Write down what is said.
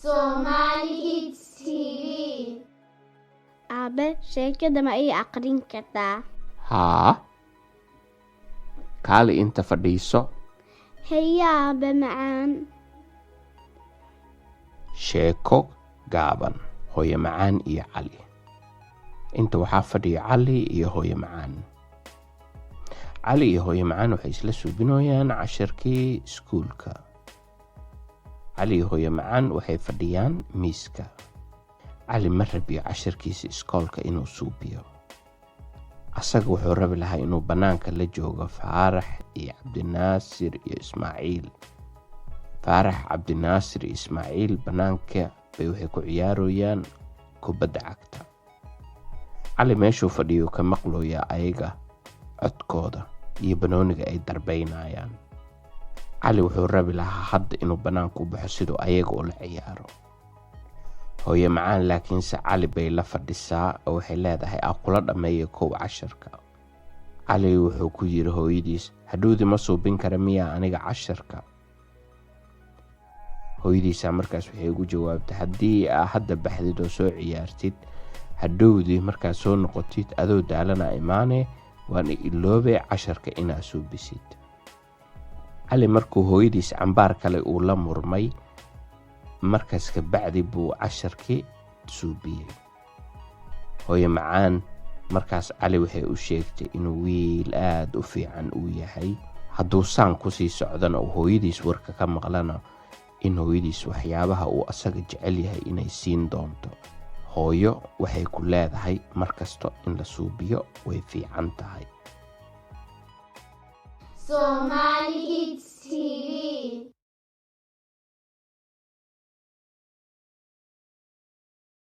Somali Kids TV. Aabe, sheekada ma ii aqrin kartaa? haa kaali inta fadhiiso. Haya aabe macaan. sheeko gaaban hooyo macaan iyo cali. inta waxaa fadhiya cali iyo hooyo macaan. cali iyo hooyo macaan waxay isla suubinayaan casharkii iskuulka. cali iyo hooyo macaan waxay fadhiyaan miiska. cali ma rabiyo casharkiisa iskoolka inuu suubiyo. asaga wuxuu rabi lahaa inuu bannaanka la joogo faarax iyo cabdinaasir iyo ismaaciil. faarax, cabdinaasir iyo ismaaciil bannaanka bay waxay ku ciyaarayaan kubadda cagta. cali meeshuu fadhiyo ka maqlooyaa ayaga codkooda iyo banooniga ay darbaynayaan. cali wuxuu rabi lahaa hadda inuu bannaanka u baxo siduu ayaga ula ciyaaro. hooyo macaan laakiinse cali bay la fadhisaa oo waxay leedahay kula dhammeeya kow casharka. cali wuxuu ku yidhi hooyadiis, hadhowdii ma suubin kara miyaa aniga casharka? hooyadiisaa markaas waxay ugu jawaabtay, haddii aa hadda baxdid oo soo ciyaartid, hadhowdii markaad soo noqotid adoo daalana imaane waan iloobe casharka inaa suubisid. cali markuu hooyadiis cambaar kale uu la murmay, markaas ka bacdi buu casharkii suubiyey. hooyo macaan markaas cali waxay u sheegtay inuu wiil aad u fiican uu yahay. hadduu saan ku sii socdana uu hooyadiis warka ka maqlana in hooyadiis waxyaabaha uu asaga jecel yahay inay siin doonto. hooyo waxay ku leedahay markasto in la suubiyo way fiican tahay. Somali Kids TV.